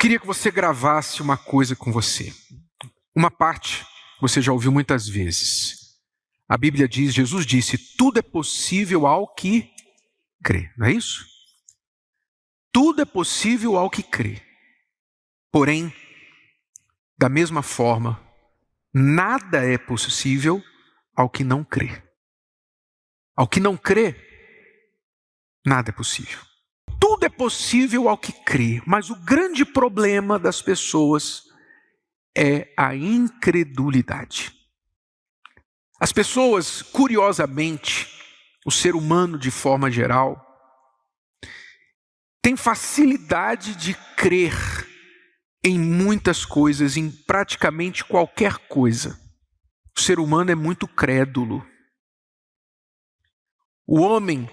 queria que você gravasse uma coisa com você. Uma parte você já ouviu muitas vezes. A Bíblia diz, Jesus disse, tudo é possível ao que crê. Não é isso? Tudo é possível ao que crê. Porém, da mesma forma, nada é possível ao que não crê. Ao que não crê, nada é possível. Tudo é possível ao que crê, mas o grande problema das pessoas é a incredulidade. As pessoas, curiosamente, o ser humano de forma geral, tem facilidade de crer em muitas coisas, em praticamente qualquer coisa. O ser humano é muito crédulo. O homem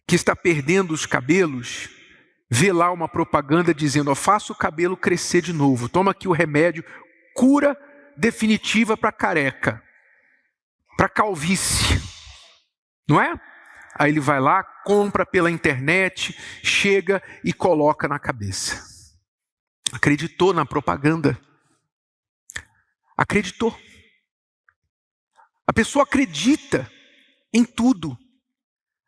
que está perdendo os cabelos, vê lá uma propaganda dizendo, faça o cabelo crescer de novo, toma aqui o remédio, cura definitiva para careca, para calvície, não é? Aí ele vai lá, compra pela internet, chega e coloca na cabeça. Acreditou na propaganda. Acreditou. A pessoa acredita em tudo.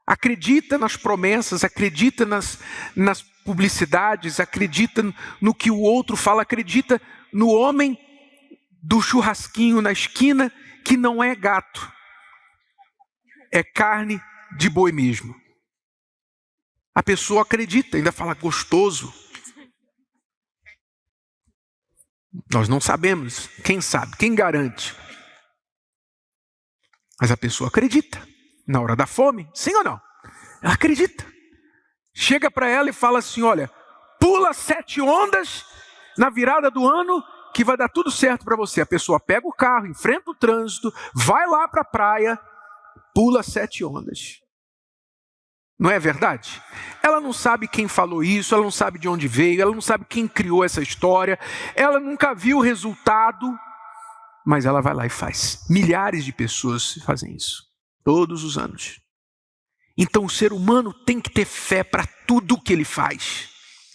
Acredita nas promessas, acredita nas publicidades, acredita no que o outro fala, acredita no homem do churrasquinho na esquina que não é gato, é carne de boi mesmo. A pessoa acredita, ainda fala gostoso. Nós não sabemos, quem sabe, quem garante? Mas a pessoa acredita. Na hora da fome, sim ou não? Ela acredita. Chega para ela e fala assim, olha, pula 7 ondas na virada do ano que vai dar tudo certo para você. A pessoa pega o carro, enfrenta o trânsito, vai lá para a praia, pula 7 ondas. Não é verdade? Ela não sabe quem falou isso, ela não sabe de onde veio, ela não sabe quem criou essa história, ela nunca viu o resultado, mas ela vai lá e faz. Milhares de pessoas fazem isso. Todos os anos. Então o ser humano tem que ter fé para tudo o que ele faz.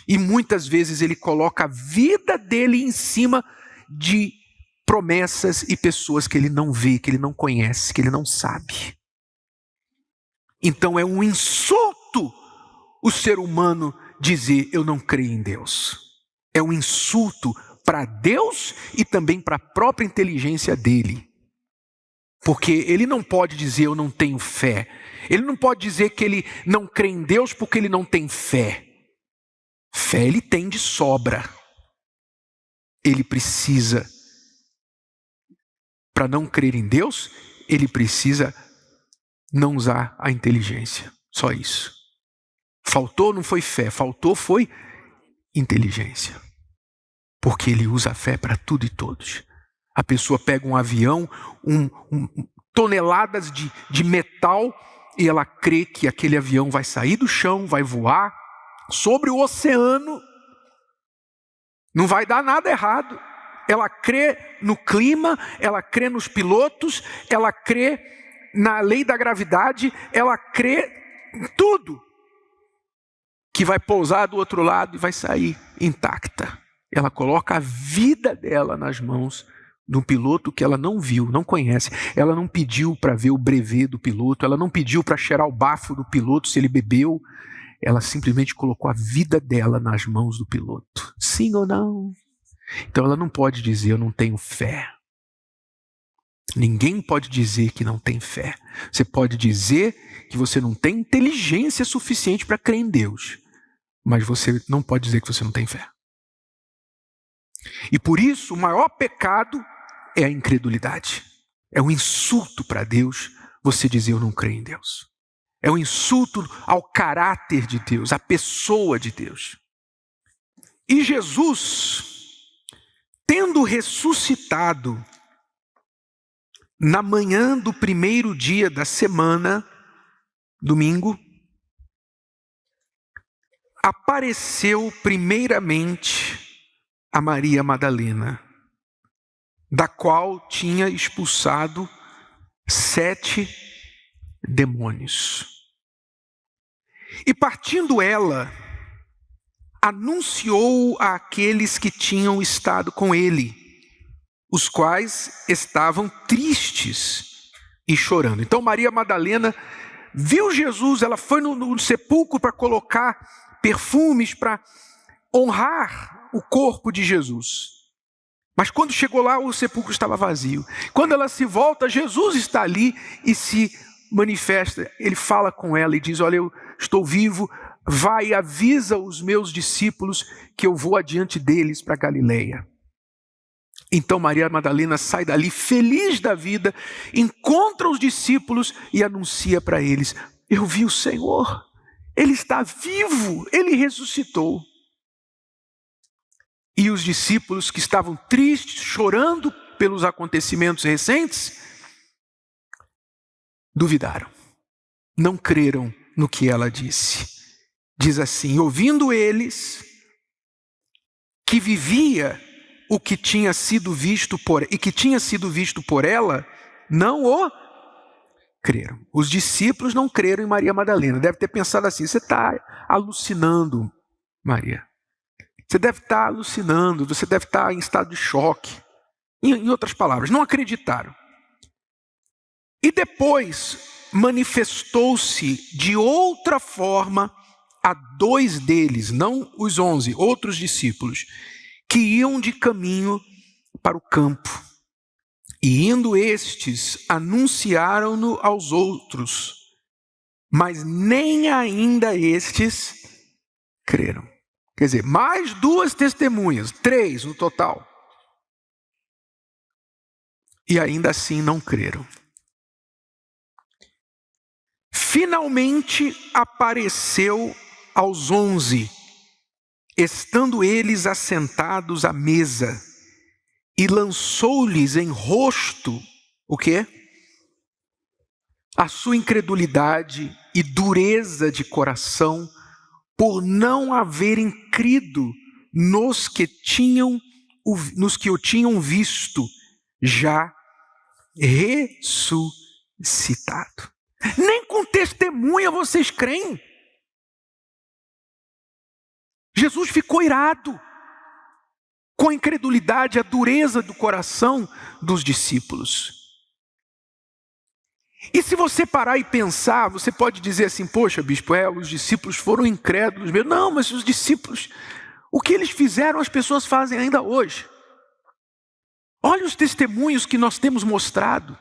E muitas vezes ele coloca a vida dele em cima de promessas e pessoas que ele não vê, que ele não conhece, que ele não sabe. Então é um insulto o ser humano dizer eu não creio em Deus. É um insulto para Deus e também para a própria inteligência dele. Porque ele não pode dizer eu não tenho fé. Ele não pode dizer que ele não crê em Deus porque ele não tem fé. Fé ele tem de sobra. Ele precisa, para não crer em Deus, ele precisa não usar a inteligência. Só isso. Faltou não foi fé, faltou foi inteligência. Porque ele usa a fé para tudo e todos. A pessoa pega um avião, toneladas de metal, e ela crê que aquele avião vai sair do chão, vai voar sobre o oceano, não vai dar nada errado. Ela crê no clima, ela crê nos pilotos, ela crê na lei da gravidade, ela crê em tudo, que vai pousar do outro lado e vai sair intacta. Ela coloca a vida dela nas mãos de um piloto que ela não viu, não conhece. Ela não pediu para ver o brevet do piloto, ela não pediu para cheirar o bafo do piloto se ele bebeu. Ela simplesmente colocou a vida dela nas mãos do piloto. Sim ou não? Então ela não pode dizer eu não tenho fé. Ninguém pode dizer que não tem fé. Você pode dizer que você não tem inteligência suficiente para crer em Deus, mas você não pode dizer que você não tem fé. E por isso o maior pecado é a incredulidade. É um insulto para Deus você dizer eu não creio em Deus. É um insulto ao caráter de Deus, à pessoa de Deus. E Jesus, tendo ressuscitado na manhã do primeiro dia da semana, domingo, apareceu primeiramente a Maria Madalena, da qual tinha expulsado 7 demônios. E partindo ela, anunciou àqueles que tinham estado com ele, os quais estavam tristes e chorando. Então Maria Madalena viu Jesus, ela foi no sepulcro para colocar perfumes, para honrar o corpo de Jesus. Mas quando chegou lá, o sepulcro estava vazio. Quando ela se volta, Jesus está ali e se manifesta. Ele fala com ela e diz: olha, eu estou vivo, vai e avisa os meus discípulos que eu vou adiante deles para Galileia. Então Maria Madalena sai dali feliz da vida, encontra os discípulos e anuncia para eles: eu vi o Senhor, Ele está vivo, Ele ressuscitou. E os discípulos que estavam tristes, chorando pelos acontecimentos recentes, duvidaram, não creram no que ela disse. Diz assim: ouvindo eles que vivia o que tinha sido visto por ela, não o creram. Os discípulos não creram em Maria Madalena. Deve ter pensado assim: você está alucinando, Maria. Você deve estar alucinando, você deve estar em estado de choque. Em outras palavras, não acreditaram. E depois manifestou-se de outra forma a 2 deles, não os 11, outros discípulos, que iam de caminho para o campo. E indo estes, anunciaram-no aos outros, mas nem ainda estes creram. Quer dizer, mais 2 testemunhas, 3 no total. E ainda assim não creram. Finalmente apareceu aos 11, estando eles assentados à mesa, e lançou-lhes em rosto, o quê? A sua incredulidade e dureza de coração, por não haverem crido nos que o tinham visto já ressuscitado. Nem com testemunha vocês creem. Jesus ficou irado com a incredulidade, a dureza do coração dos discípulos. E se você parar e pensar, você pode dizer assim: poxa, bispo, os discípulos foram incrédulos mesmo. Não, mas os discípulos, o que eles fizeram, as pessoas fazem ainda hoje. Olha os testemunhos que nós temos mostrado.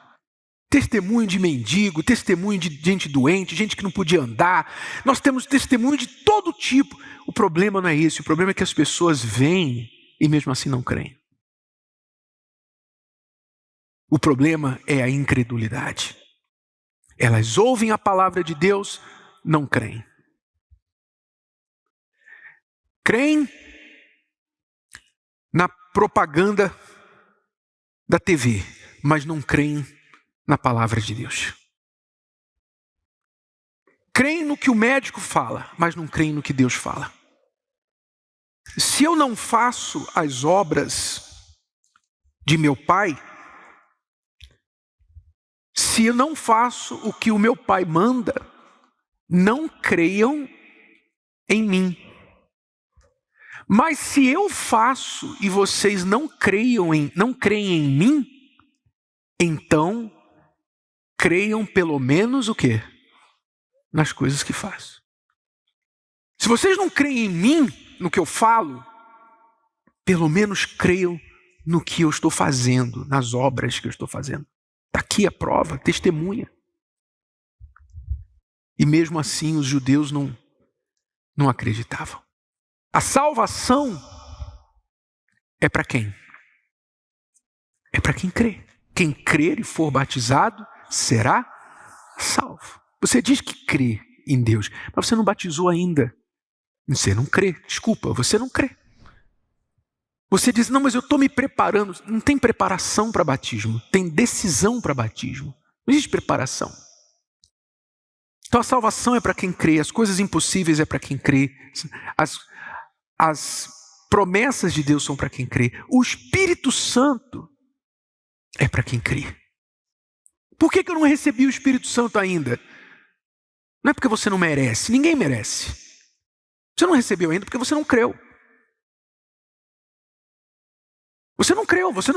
Testemunho de mendigo, testemunho de gente doente, gente que não podia andar. Nós temos testemunho de todo tipo. O problema não é esse, o problema é que as pessoas veem e mesmo assim não creem. O problema é a incredulidade. Elas ouvem a palavra de Deus, não creem. Creem na propaganda da TV, mas não creem na palavra de Deus. Creem no que o médico fala, mas não creem no que Deus fala. Se eu não faço as obras de meu pai, se eu não faço o que o meu pai manda, não creiam em mim. Mas se eu faço e vocês não creem em mim, então creiam pelo menos o quê? Nas coisas que faço. Se vocês não creem em mim, no que eu falo, pelo menos creiam no que eu estou fazendo, nas obras que eu estou fazendo. Está aqui a prova, testemunha. E mesmo assim os judeus não acreditavam. A salvação é para quem? É para quem crê. Quem crer e for batizado será salvo. Você diz que crê em Deus, mas você não batizou ainda. Você não crê. Desculpa, você não crê. Você diz: não, mas eu estou me preparando. Não tem preparação para batismo, tem decisão para batismo. Não existe preparação. Então a salvação é para quem crê, as coisas impossíveis é para quem crê, as promessas de Deus são para quem crê, o Espírito Santo é para quem crê. Por que eu não recebi o Espírito Santo ainda? Não é porque você não merece, ninguém merece. Você não recebeu ainda porque você não creu. Você não creu, você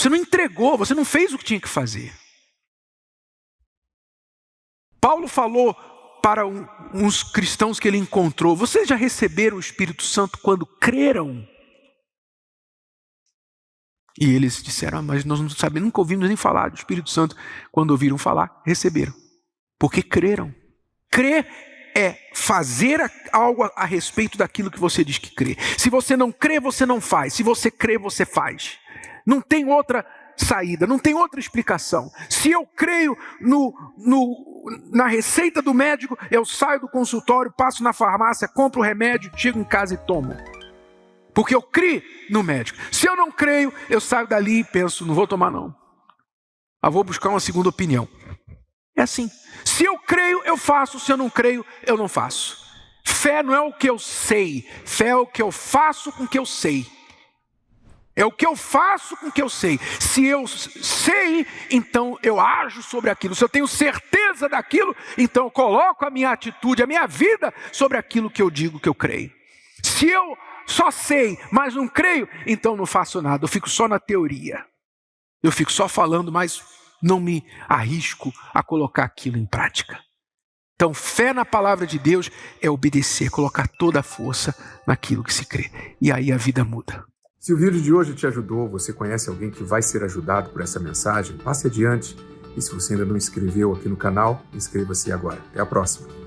não entregou, você não fez o que tinha que fazer. Paulo falou para uns cristãos que ele encontrou: vocês já receberam o Espírito Santo quando creram? E eles disseram: mas nós não sabemos, nunca ouvimos nem falar do Espírito Santo. Quando ouviram falar, receberam, porque creram. Crer é fazer algo a respeito daquilo que você diz que crê. Se você não crê, você não faz. Se você crê, você faz. Não tem outra saída, não tem outra explicação. Se eu creio na receita do médico, eu saio do consultório, passo na farmácia, compro o remédio, chego em casa e tomo. Porque eu creio no médico. Se eu não creio, eu saio dali e penso: não vou tomar não. Vou buscar uma segunda opinião. É assim. Se eu creio, eu faço. Se eu não creio, eu não faço. Fé não é o que eu sei. Fé é o que eu faço com o que eu sei. É o que eu faço com o que eu sei. Se eu sei, então eu ajo sobre aquilo. Se eu tenho certeza daquilo, então eu coloco a minha atitude, a minha vida sobre aquilo que eu digo que eu creio. Se eu só sei, mas não creio, então não faço nada. Eu fico só na teoria. Eu fico só falando, mas não me arrisco a colocar aquilo em prática. Então, fé na palavra de Deus é obedecer, colocar toda a força naquilo que se crê. E aí a vida muda. Se o vídeo de hoje te ajudou, você conhece alguém que vai ser ajudado por essa mensagem, passe adiante. E se você ainda não inscreveu aqui no canal, inscreva-se agora. Até a próxima.